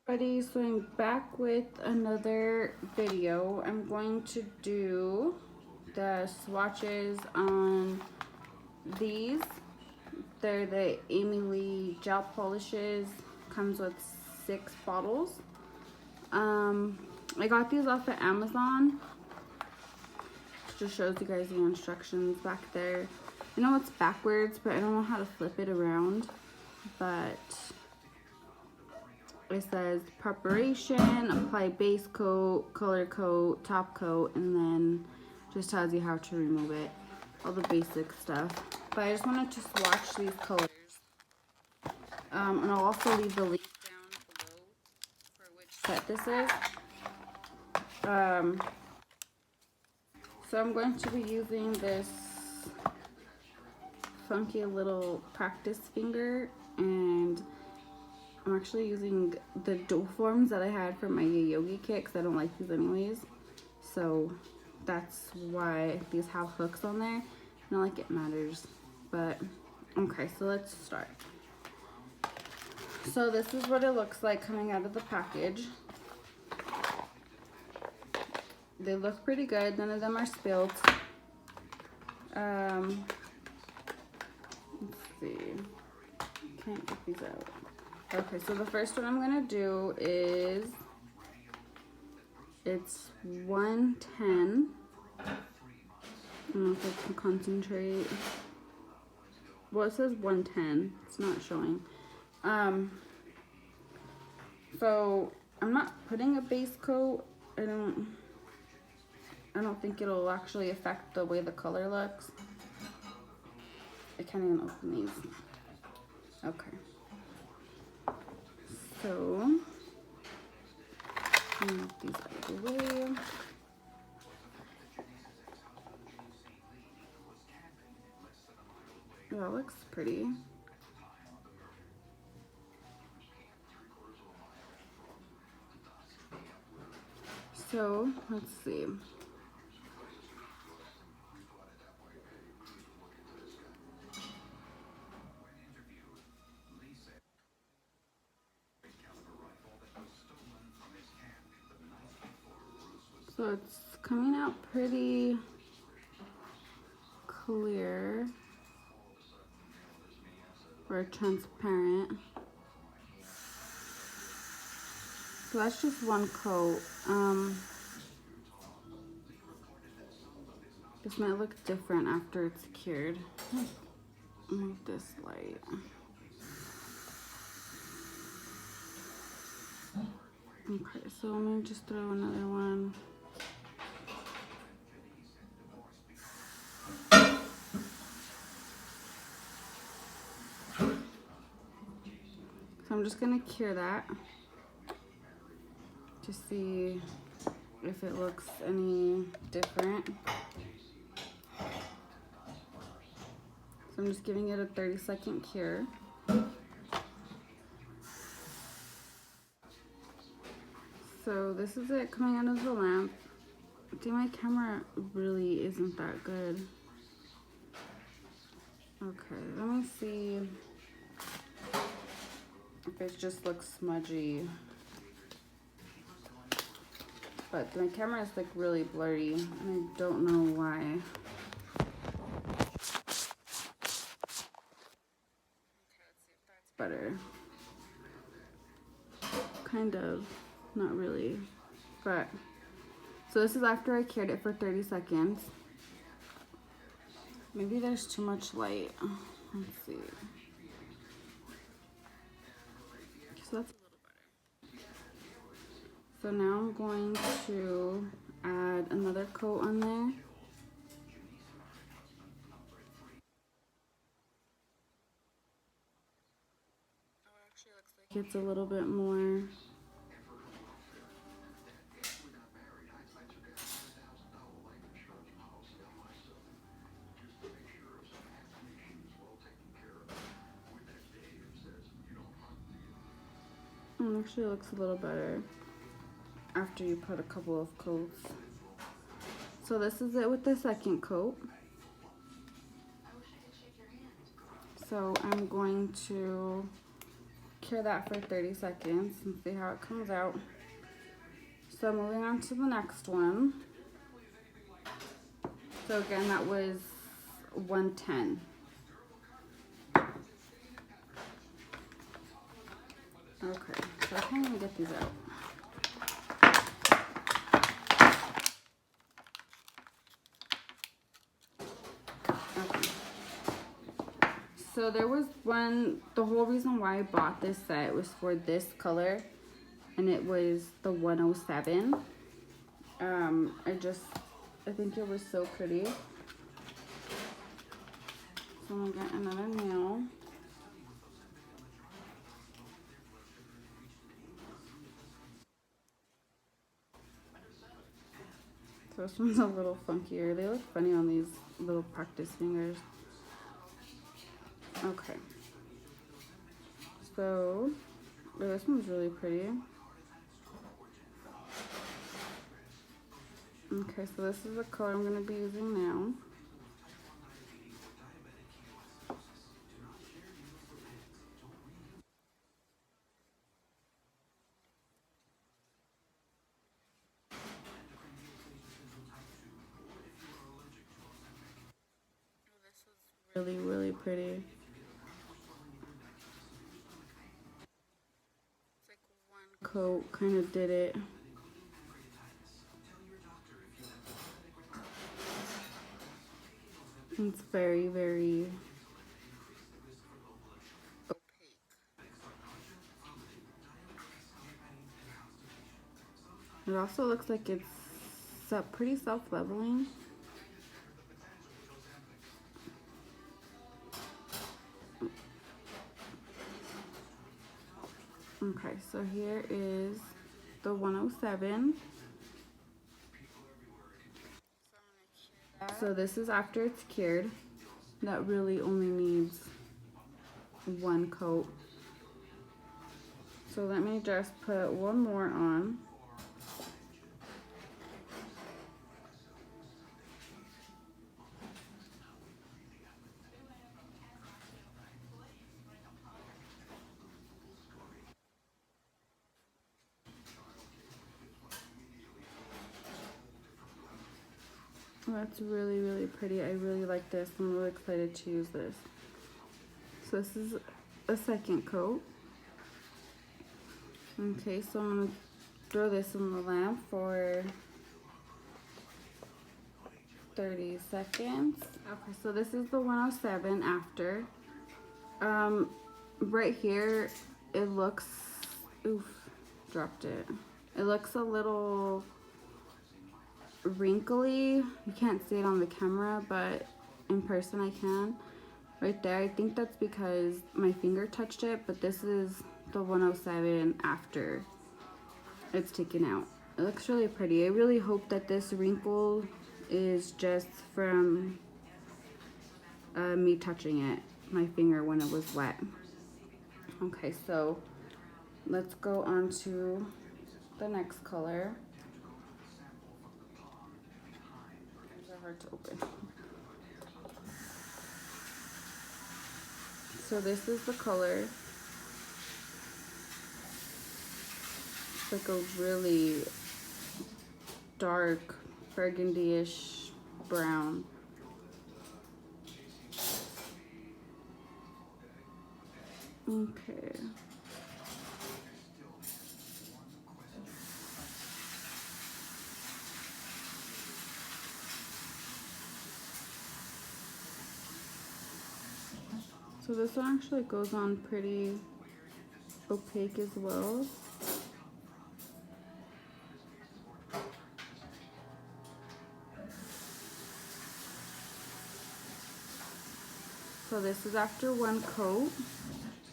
Buddy, so I'm back with another video. I'm going to do the swatches on these. They're the Aimeili gel polishes. Comes with 6 bottles. I got these off of Amazon. Just shows you guys the instructions back there. I know it's backwards, but I don't know how to flip it around. But it says preparation, apply base coat, color coat, top coat, and then just tells you how to remove it. All the basic stuff. But I just wanted to swatch these colors. And I'll also leave the link down below for which set this is. So I'm going to be using this funky little practice finger, and I'm actually using the dough forms that I had for my yogi kit because I don't like these anyways. So that's why these have hooks on there. Not like it matters, but okay, so let's start. So this is what it looks like coming out of the package. They look pretty good. None of them are spilled. Let's see. Can't get these out. Okay, so the first one I'm gonna do is, it's 110. I don't know if I can concentrate. Well, it says 110. It's not showing. So I'm not putting a base coat. I don't think it'll actually affect the way the color looks. I can't even open these. Okay. So, move these out of the way. Oh, that looks pretty. So, let's see. So it's coming out pretty clear or transparent. So that's just one coat. This might look different after it's cured. Move this light. Okay, so let me just throw another one. So I'm just gonna cure that to see if it looks any different. So I'm just giving it a 30-second cure. So this is it coming out of the lamp. See, my camera really isn't that good. Okay, let me see if it just looks smudgy. But my camera is like really blurry, and I don't know why. Okay, let's see if that's better. Kind of, not really. But, so this is after I cured it for 30 seconds. Maybe there's too much light. Let's see. So that's a little better. So now I'm going to add another coat on there. Oh, it actually looks like it's a little bit more. It actually looks a little better after you put a couple of coats. So this is it with the second coat. So I'm going to cure that for 30 seconds and see how it comes out. So moving on to the next one. So again, that was 110. Okay, so I can't even get these out. Okay. So there was one, the whole reason why I bought this set was for this color, and it was the 107. I think it was so pretty. So I'm gonna get another nail. So this one's a little funkier. They look funny on these little practice fingers. Okay. So, this one's really pretty. Okay, so this is the color I'm going to be using now. Really, really pretty. It's like one coat kind of did it. It's very, very opaque. It also looks like it's pretty self-leveling. Okay, so here is the 107. So this is after it's cured. That really only needs one coat. So let me just put one more on. That's really, really pretty. I really like this. I'm really excited to use this. So this is a second coat. Okay, so I'm going to throw this in the lamp for 30 seconds. Okay, so this is the 107 after. Right here, it looks, oof, dropped it. It looks a little wrinkly. You can't see it on the camera, but in person I can. Right there, I think that's because my finger touched it, but this is the 107 after it's taken out. It looks really pretty. I really hope that this wrinkle is just from me touching it, my finger when it was wet. Okay, so let's go on to the next color. These are hard to open. So this is the color. It's like a really dark burgundy-ish brown. Okay. So this one actually goes on pretty opaque as well. So this is after one coat,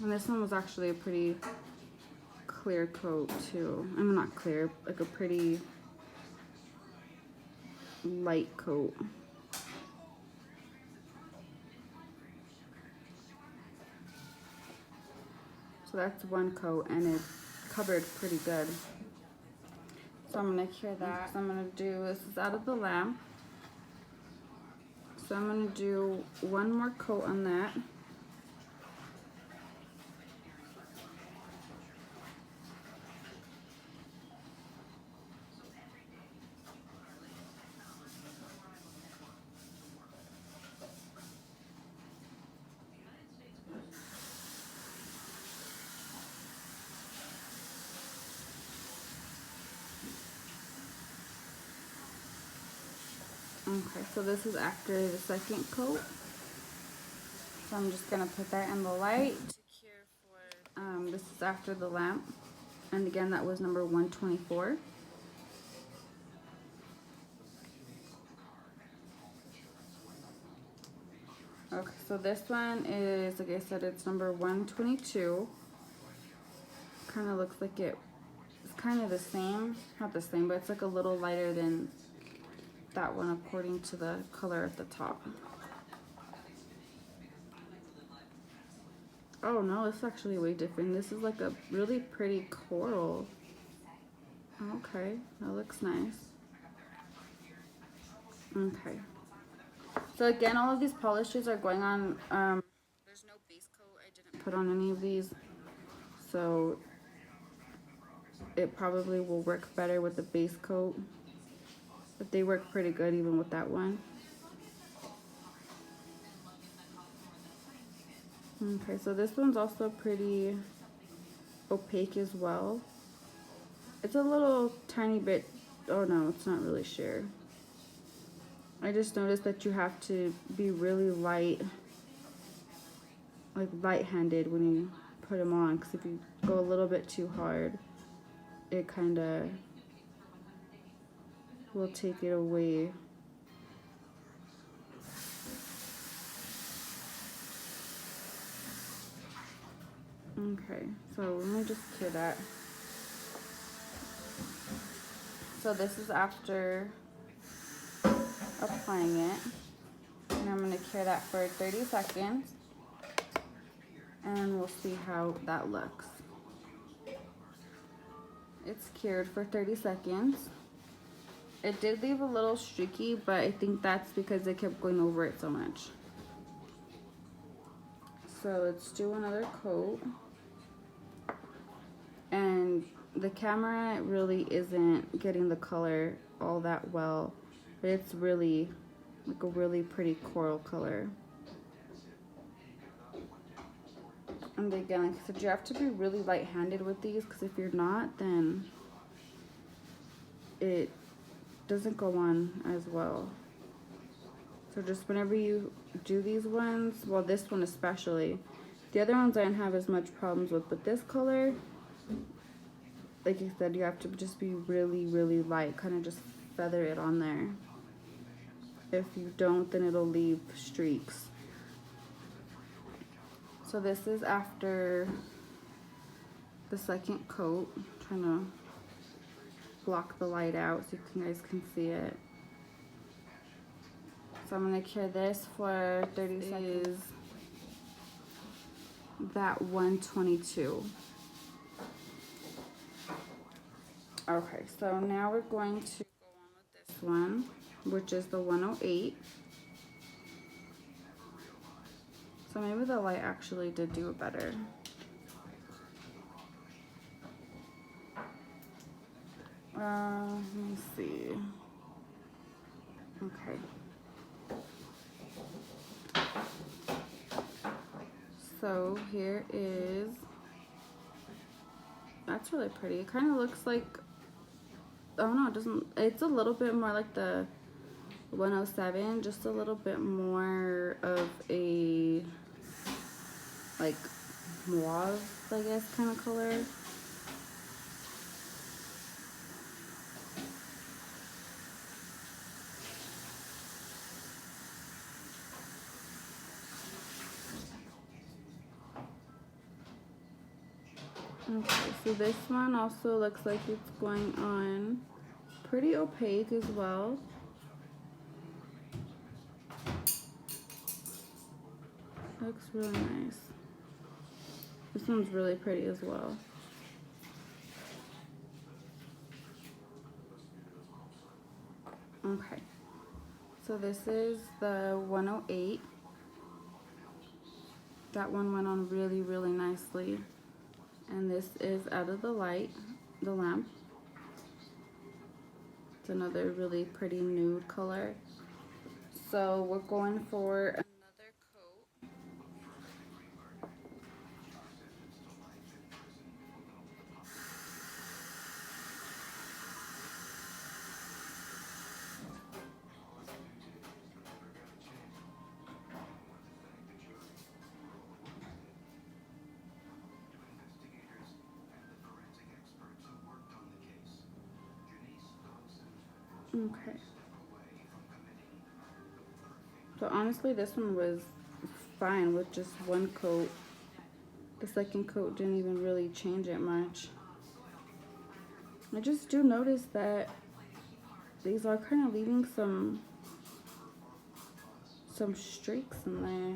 and this one was actually a pretty clear coat too. I mean, not clear, like a pretty light coat. So that's one coat, and it covered pretty good. So I'm gonna cure that. So I'm gonna do, this is out of the lamp. So I'm gonna do one more coat on that. Okay, so this is after the second coat. So I'm just gonna put that in the light to cure for, this is after the lamp. And again, that was number 124. Okay, so this one is, like I said, it's number 122. Kind of looks like it's kind of the same, not the same, but it's like a little lighter than that one according to the color at the top. Oh no, it's actually way different. This is like a really pretty coral. Okay, that looks nice. Okay. So again, all of these polishes are going on, there's no base coat. I didn't put on any of these. So it probably will work better with the base coat. But they work pretty good even with that one. Okay, so this one's also pretty opaque as well. It's a little tiny bit, oh no, it's not really sheer. I just noticed that you have to be really light, like light-handed when you put them on, because if you go a little bit too hard, it kind of will take it away. Okay, so let me just cure that. So this is after applying it, and I'm going to cure that for 30 seconds, and we'll see how that looks. It's cured for 30 seconds. It did leave a little streaky, but I think that's because I kept going over it so much. So let's do another coat. And the camera really isn't getting the color all that well, but it's really like a really pretty coral color. And again, like I said, you have to be really light-handed with these, because if you're not, then it doesn't go on as well. So just whenever you do these ones, well, this one especially, the other ones I didn't have as much problems with, but this color, like I said, you have to just be really, really light, kind of just feather it on there. If you don't, then it'll leave streaks. So this is after the second coat. I'm trying to block the light out so you guys can see it. So I'm going to cure this for 30 seconds. That 122. Okay, so now we're going to go on with this one, which is the 108. So maybe the light actually did do it better. Let me see. Okay. So here is, that's really pretty. It kind of looks like, oh no, it doesn't, it's a little bit more like the 107, just a little bit more of a, like, mauve, I guess, kind of color. Okay, so this one also looks like it's going on pretty opaque as well. Looks really nice. This one's really pretty as well. Okay, so this is the 108. That one went on really, really nicely. And this is out of the light, the lamp. It's another really pretty nude color. So we're going for another coat. Okay. So honestly, this one was fine with just one coat. The second coat didn't even really change it much. I just do notice that these are kind of leaving some streaks in there.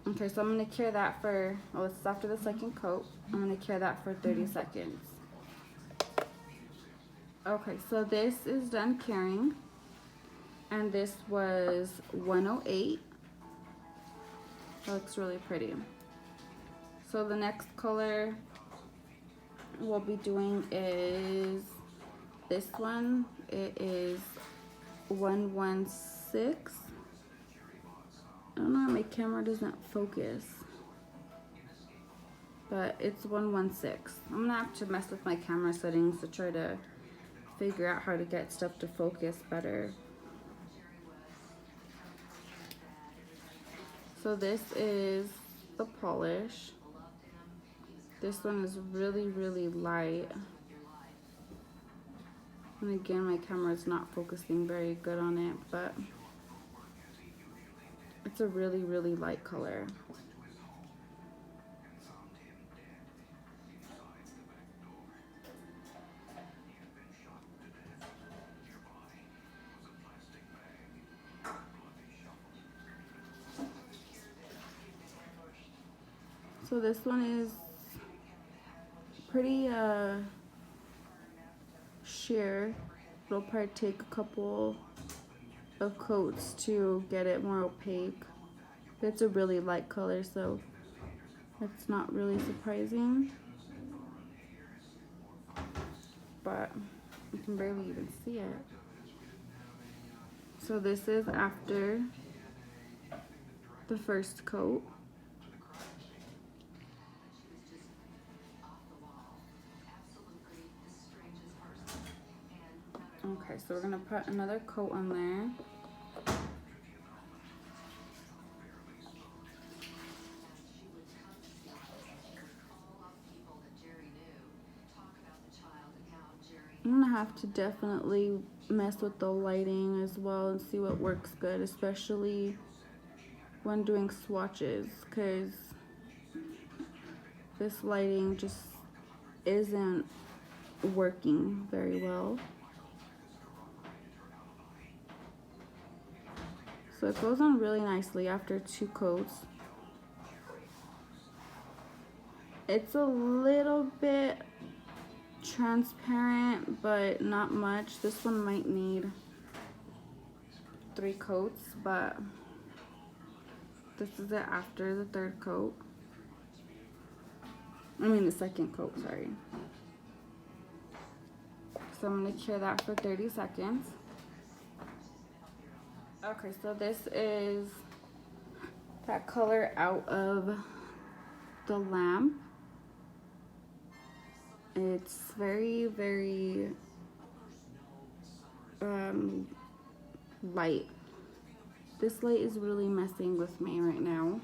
Okay, so I'm gonna cure that for, oh, it's after the second coat. I'm gonna cure that for 30 seconds. Okay, so this is done curing, and this was 108. That looks really pretty. So the next color we'll be doing is this one. It is 116. I don't know why my camera doesn't focus, but it's 116. I'm gonna have to mess with my camera settings to try to figure out how to get stuff to focus better. So this is the polish. This one is really, really light. And again, my camera is not focusing very good on it, but it's a really, really light color. So this one is pretty sheer. It'll probably take a couple of coats to get it more opaque. It's a really light color, so it's not really surprising. But you can barely even see it. So this is after the first coat. Okay, so we're gonna put another coat on there. I'm gonna have to definitely mess with the lighting as well and see what works good, especially when doing swatches, because this lighting just isn't working very well. So it goes on really nicely after 2 coats. It's a little bit transparent, but not much. This one might need 3 coats, but this is it after the 3rd coat. I mean the 2nd coat, sorry. So I'm gonna cure that for 30 seconds. Okay, so this is that color out of the lamp. It's very, very light. This light is really messing with me right now.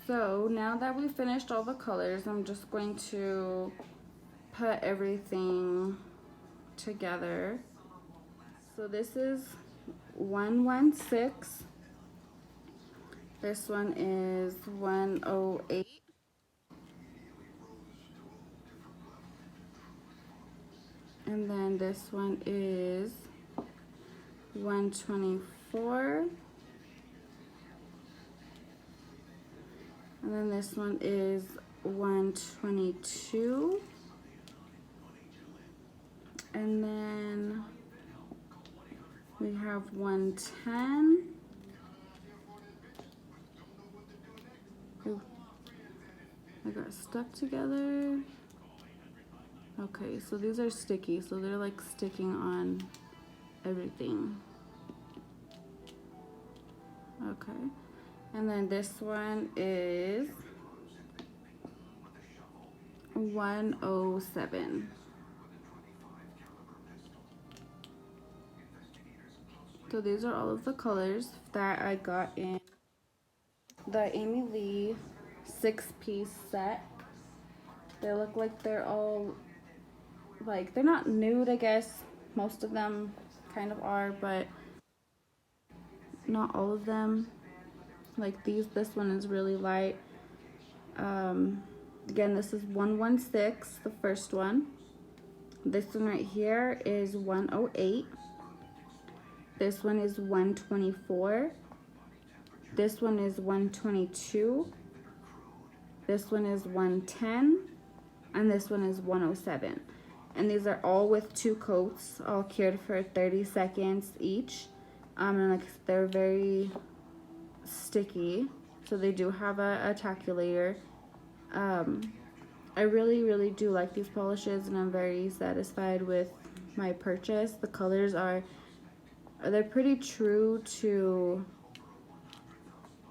So now that we've finished all the colors, I'm just going to put everything together. So this is 116. This one is 108. And then this one is 124. And then this one is 122. And then we have 110. Ooh, I got stuck together. Okay, so these are sticky, so they're like sticking on everything. Okay, and then this one is 107. So these are all of the colors that I got in the Aimeili 6-piece set. They look like they're all like, they're not nude, I guess. Most of them kind of are, but not all of them. Like this one is really light. Again, this is 116, the first one. This one right here is 108. This one is 124. This one is 122. This one is 110. And this one is 107. And these are all with 2 coats, all cured for 30 seconds each. And like they're very sticky, so they do have a taculator. I really do like these polishes, and I'm very satisfied with my purchase. The colors they're pretty true to,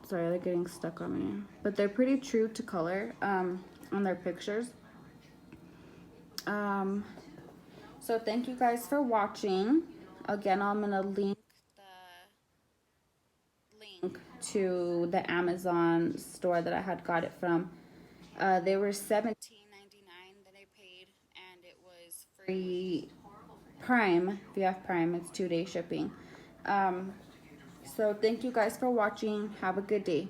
sorry, they're getting stuck on me, but they're pretty true to color on their pictures. So thank you guys for watching. Again, I'm gonna link to the Amazon store that I had got it from. They were $17.99 that I paid, and it was free Prime. If you have Prime, it's 2-day shipping. So thank you guys for watching. Have a good day.